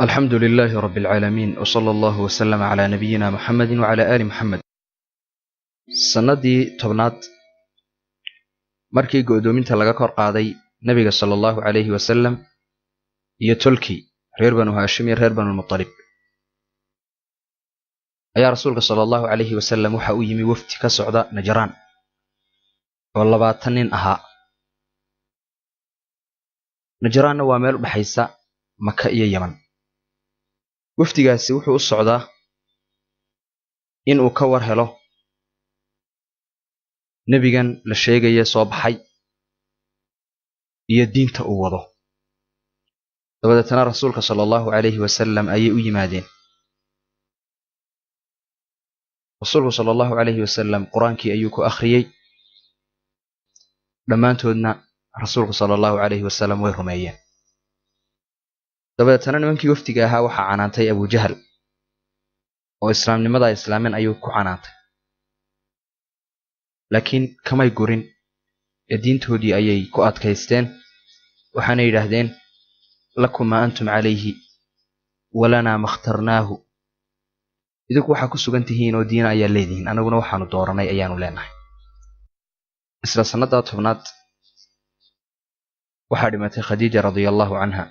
الحمد لله رب العالمين وصلى الله وسلم على نبينا محمد وعلى آل محمد. sanadii tobnaad markii go'doominta laga kor qaaday nabiga sallallahu alayhi wasallam iyo tolkii reer banu haashim iyo reer banu muttalib ayaa rasuulka sallallahu alayhi wasallam waxa uu yimi wafti ka socda najraan oo 20 nin ahaa. najraanna waa meel u dhaxaysa maka iyo yaman. waftigaasi wuxuu u socdaa in uu ka war helo nabigan la sheegaya soo baxay iyo diinta uu wado. dabadeetana rasuulka sallallahu alayhi wasallam ayay u yimaadeen. rasuulku sallallahu alayhi wasallam quraankii ayuu ku akhriyay, dhammaantoodna rasuulku sallallahu alayhi wasallam way rumeeyeen. dabadeetana nimankii waftiga ahaa waxaa canaantay Abu Jahl oo islaamnimada islaamin ayuu ku canaantay, laakiin kamay gurin ee diintoodii ayay ku adkaysteen. waxaana yidhaahdeen lakum ma antum calayhi walana makhtarnaahu, idinku waxaa ku sugan tihiin oo diina ayaa leedihiin, anaguna waxaanu dooranay ayaanu leenahay. isla sanada tobnaad waxaa dhimatay khadiija radiyallahu canha.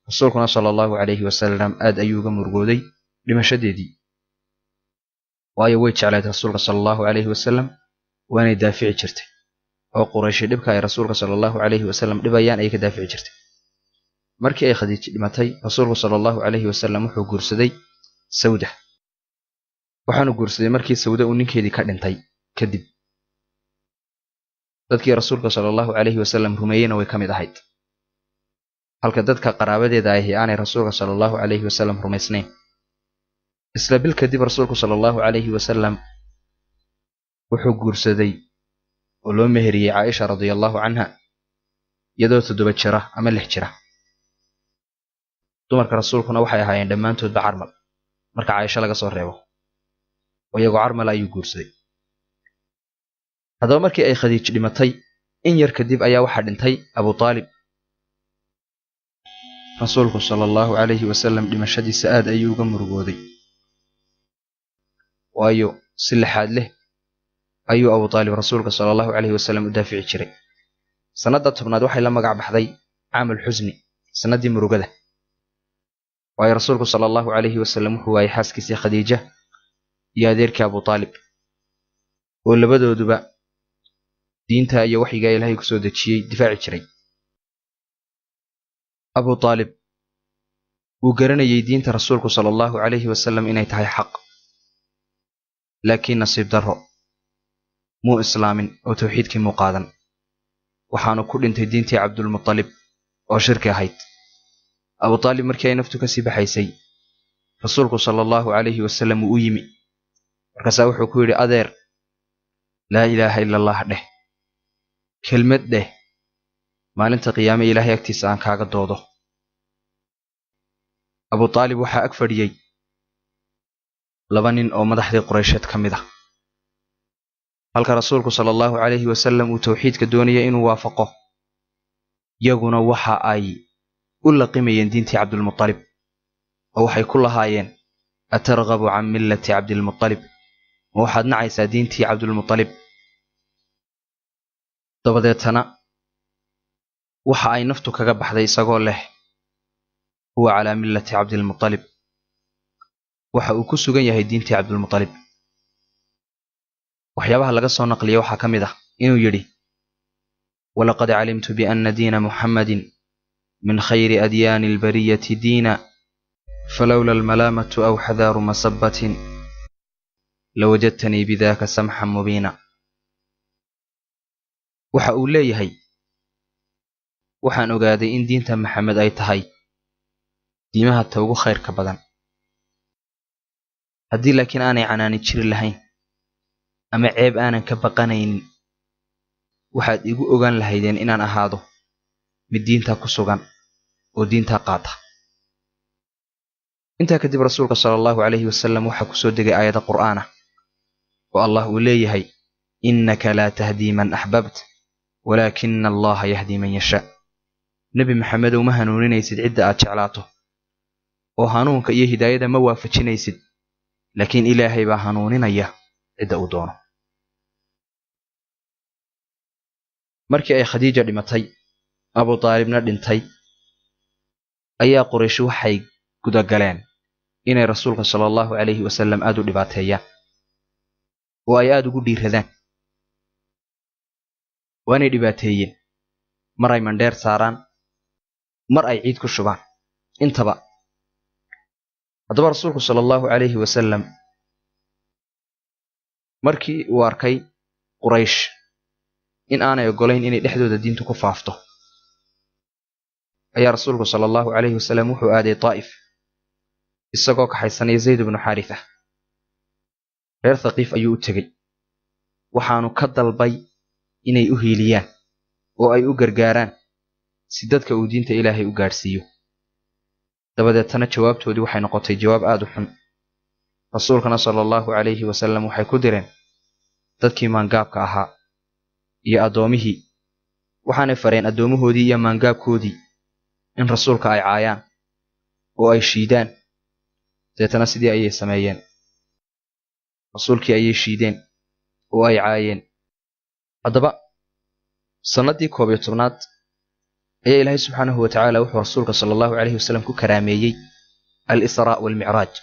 rasuulkuna sallallahu alayhi wasallam aad ayuu uga murugooday dhimashadeedii, waayo way jeclayd rasuulka sallallahu alayhi wasallam waanay daafici jirtay oo quraysh dhibka ay rasuulka sallallahu alayhi wasallam dhibayaan ay ka daafici jirtay. markii ay khadiija dhimatay, rasuulku sallallahu alayhi wasallam wuxuu guursaday sawda. waxaanu guursaday markii sawda uu ninkeedii ka dhintay kadib. dadkii rasuulka sallallahu alayhi wasallam rumeeyeyna way ka mid ahayd, halka dadka qaraabadeeda ahi aanay rasuulka sallallahu alayhi wasallam rumaysnayn. isla bil kadib rasuulku sallallahu alayhi wasallam wuxuu guursaday oo loo meheriyey Caaisha radiyallahu canha iyadoo 7 jira ama 6 jira. dumarka rasuulkuna waxay ahaayeen dhammaantoodba carmal marka Caaisha laga soo reebo, oo iyagoo carmal ayuu guursaday. haddaba markii ay khadiija dhimatay in yar kadib ayaa waxaa dhintay Abu Taalib. rasuulku sallallahu alayhi wasallam dhimashadiisa aad ayuu uga murugooday, waayo si lixaad leh ayuu Abu Taalib rasuulka sallallahu alayhi wasallam u daafici jiray. sanada tobnaad waxay la magac baxday caamul xusni, sanadii murugada, waayo rasuulku sallallahu alayhi wasallam wuxuu waayay xaaskiisii khadiija iyo adeerkii Abu Taalib, oo labadooduba diinta iyo waxyiga Ilaahay ku soo dejiyay difaaci jiray. Abu Taalib wuu garanayay diinta rasuulku sallallahu alayhi wasallam inay tahay xaq, laakiin nasiib darro muu islaamin oo tawxiidkii muu qaadan. waxaanu ku dhintay diintii Cabdulmuttalib oo shirki ahayd. Abu Taalib markii ay naftu kasii baxaysay, rasuulku sallallahu alayhi wasallam wuu u yimi, markaasaa wuxuu ku yidhi adeer, laa ilaaha ila allah dheh, kelmad dheh, maalinta qiyaame Ilaahay agtiisa aan kaaga doodo. Abu Taalib waxaa ag fadhiyey 2 nin oo madaxdii Quraysheed ka mid ah, halka rasuulku sallallahu alayhi wasallam uu tawxiidka doonayay inuu waafaqo, iyaguna waxa ay u laqimayeen diintii Cabdulmuttalib oo waxay ku lahaayeen atarghabu can millati Cabdilmuttalib, ma waxaad nacaysaa diintii Cabdulmuttalib? dabadeetana waxa ay naftu kaga baxday isagoo leh huwa calaa millati Cabdilmuttalib, waxa uu ku sugan yahay diintii Cabdulmuttalib. waxyaabaha laga soo naqliyay waxaa ka mid ah inuu yidhi walaqad calimtu bianna diina muxammadin min khayri adyaani albariyati diina falowla almalaamatu aw xadaaru masabbatin lawajadtanii bidaaka samxan mubiina. waxa uu leeyahay waxaan ogaaday in diinta maxamed ay tahay diimaha ta ugu khayrka badan. haddii laakiin aanay canaani jiri lahayn ama ceeb aanan ka baqanaynin, waxaad igu ogaan lahaydeen inaan ahaado mid diinta ku sugan oo diinta qaata. intaa kadib rasuulka sallallahu alayhi wasallam waxaa ku soo degay aayada qur'aan ah oo Allah uu leeyahay innaka laa tahdii man axbabt walaakina allaha yahdi man yashaa. nebi maxamed uma hanuuninaysid cidda aad jeclaato, oo hanuunka iyo hidaayada ma waafajinaysid laakiin ilaahay baa hanuuninaya cidda uu doono. markii ay khadiija dhimatay abu taalibna dhintay ayaa quraysh waxay gudagaleen inay rasuulka sallallahu alayhi wasallam aad u dhibaateeyaan oo ay aad ugu dhiiradaan. waanay dhibaateeyeen mar ay mandheer saaraan mar ay ciid ku shubaan intaba. haddaba rasuulku sallallahu alayhi wasallam markii uu arkay quraysh in aanay ogolayn inay dhexdooda diintu ku faafto ayaa rasuulku sallallahu alayhi wasallam wuxuu aaday Taa'if isagoo kaxaysanaya Zayd ibn Haritha. reer Thaqiif ayuu u tegey waxaanu ka dalbay inay u hiiliyaan oo ay u gargaaraan si dadka uu diinta Ilaahay u gaarsiiyo. dabadeetana jawaabtoodii waxay noqotay jawaab aad u xun. rasuulkana sallallahu alayhi wasallam waxay ku direen dadkii maangaabka ahaa iyo adoomihii waxaanay fareen adoomahoodii iyo maangaabkoodii in rasuulka ay caayaan oo ay shiidaan. deetana sidii ayay sameeyeen, rasuulkii ayay shiideen oo ay caayeen. haddaba sanadii 11aad ayaa ilaahay subxaanahu watacaala wuxuu rasuulka sallallahu alayhi wasallam ku karaameeyey al-Israa wal-Micraaj,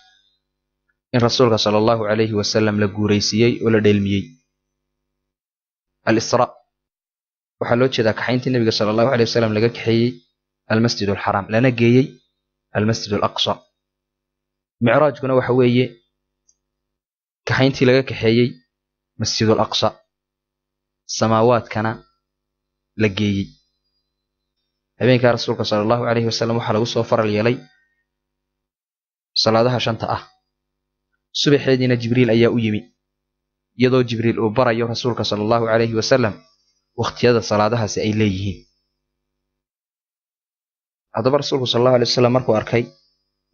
in rasuulka sallallahu alayhi wasallam la guuraysiiyey oo la dheelmiyey. al-Israa waxaa loo jeedaa kaxayntii nabiga sallallahu alayhi wasallam laga kaxeeyey al-Masjid al-Haram lana geeyey al-Masjid al-Aqsa. micraajkuna waxa weeye kaxayntii laga kaxeeyey Masjid al-Aqsa samaawaadkana la geeyey. habeenkaa rasuulka sallallahu alayhi wasallam waxaa lagu soo faral yeelay salaadaha 5 ah. subaxeediina jibriil ayaa u yimi iyadoo jibriil uu barayo rasuulka sallallahu alayhi wasallam waqtiyada salaadahaasi ay leeyihiin. haddaba rasuulku sallallahu alayhi wasallam markuu arkay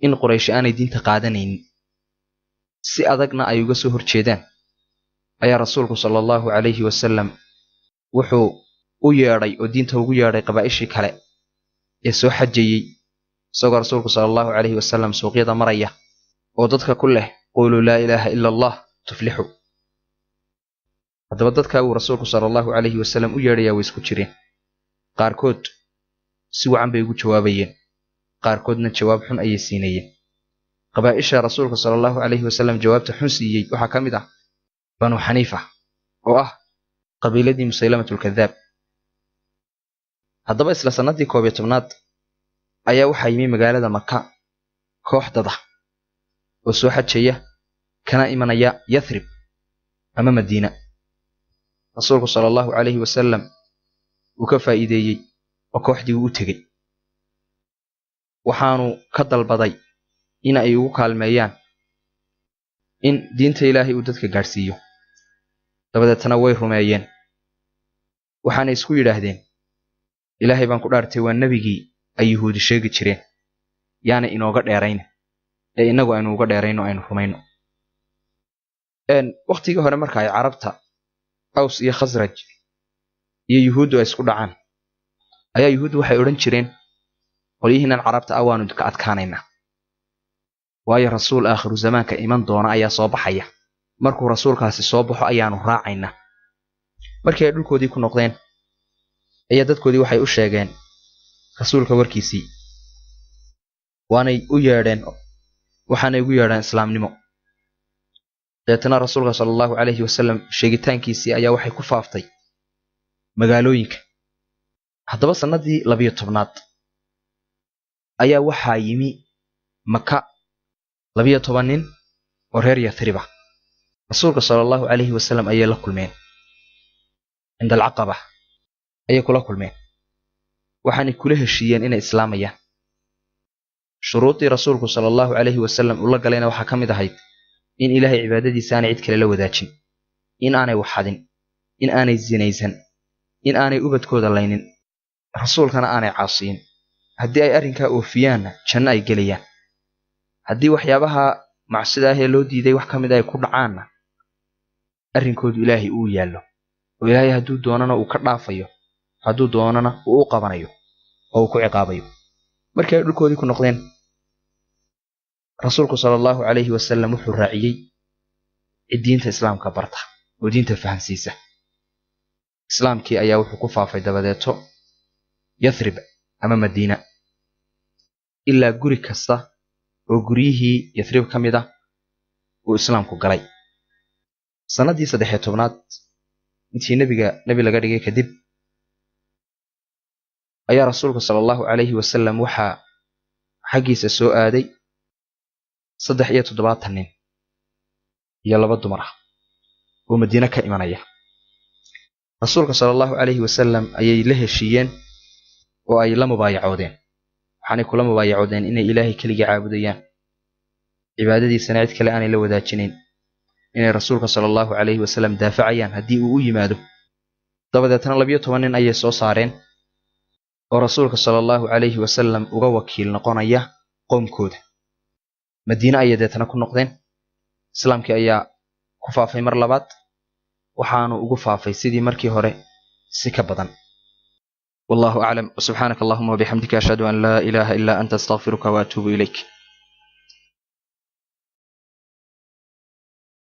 in quraysh aanay diinta qaadanaynin si adagna ay uga soo horjeedaan ayaa rasuulku sallallahu alayhi wasallam wuxuu u yeedhay oo diinta ugu yeedhay qabaa'ishii kale ee soo xajayey isagoo rasuulku sallallahu alayhi wasallam suuqyada maraya oo dadka ku leh qulu laa ilaaha illa allah tuflixu. haddaba dadka uu rasuulku sallallahu alayhi wasallam u yeedhayaa way isku jireen. qaarkood si wacan bay ugu jawaabayeen, qaarkoodna jawaab xun ayay siinayeen. qabaa'isha rasuulka sallallahu alayhi wasallam jawaabta xun siiyey waxaa ka mid ah banu xaniifa oo ah qabiiladii Musaylamatul Kadhaab. haddaba isla sanadii 11aad ayaa waxaa yimi magaalada Maka koox dad ah oo soo xajaya kana imanaya Yathrib ama Madiina. rasuulku sallallahu alayhi wasallam uu ka faa'iideeyey oo kooxdii u tegey waxaanu ka dalbaday in ay ugu kaalmeeyaan in diinta Ilaahay uu dadka gaarsiiyo. dabadeetana way rumeeyeen waxaana isku yidhaahdeen Ilaahay baan ku dhaartay waa nabigii ay yahuudi sheegi jireen yaana inooga dheerayn ee inagu aynu uga dheerayno aynu rumayno. waqtigii hore marka ay carabta Aws iyo Khasraj iyo yuhuuddu ay isku dhacaan ayaa yuhuuddu waxay odhan jireen qolyihiinan carabta awaanu ka adkaanaynaa waayo rasuul aakhiru zamaanka iman doona ayaa soo baxaya, markuu rasuulkaasi soo baxo ayaanu raacaynaa. markii ay dhulkoodii ku noqdeen ayaa dadkoodii waxay u sheegeen rasuulka warkiisii waanay u yeedheen waxaanay ugu yeedhaan islaamnimo. deetana rasuulka sallallahu alayhi wasallam sheegitaankiisii ayaa waxay ku faaftay magaalooyinka. haddaba sanadii 12aad ayaa waxaa yimi Maka 12 nin oo reer Yathrib ah. rasuulka sallallahu alayhi wasallam ayay la kulmeen cinda al-Aqaba ayay kula kulmeen waxaanay kula heshiiyeen inay islaamayaan. shuruudii rasuulku sallallahu alayhi wasallam uu la galayna waxaa ka mid ahayd in Ilaahay cibaadadiisa aanay cid kale la wadaajin, in aanay waxadin, in aanay zinaysan, in aanay ubadkooda laynin, rasuulkana aanay caasiyin. haddii ay arrinkaa oofiyaanna janno ay gelayaan. haddii waxyaabaha macsida ah ee loo diiday wax ka mid ay ku dhacaanna arrinkoodu Ilaahay uu yaallo oo Ilaahay hadduu doonana uu ka dhaafayo, hadduu doonana uu u qabanayo oo uu ku ciqaabayo. markii ay dhulkoodii ku noqdeen rasuulku sallallahu alayhi wasallam wuxuu raaciyay diinta islaamka barta oo diinta fahansiisa islaamkii ayaa wuxuu ku faafay dabadeeto Yathrib ama Madiina ilaa guri kasta oo guriyihii Yathrib ka mid ah uu islaamku galay sanadii 13aad intii nabi laga dhigay kadib ayaa rasuulku sallallahu alayhi wasallam waxa xaqiisa soo aaday 73 nin iyo 2 dumar ah oo Madiina ka imanaya rasuulka sallallahu alayhi wasallam ayay la heshiiyeen oo ay la mubaayacoodeen waxaanay kula mubaayacoodeen inay ilaahay kaliya caabudayaan cibaadadiisana cid kale aanay la wadaajinayn inay rasuulka sallallahu alayhi wasallam daafacayaan haddii uu u yimaado dabadeetna 12 nin ayay soo saareen oo rasuulka sallallahu alayhi wasallam uga wakiil noqonaya qoomkooda Madiina ayay deetana ku noqdeen islaamkii ayaa ku faafay mar labaad waxaanu ugu faafay sidii markii hore si ka badan wallahu a'lam subhanaka allahumma wa bihamdika ashhadu an la ilaha illa anta astaghfiruka wa atubu ilayk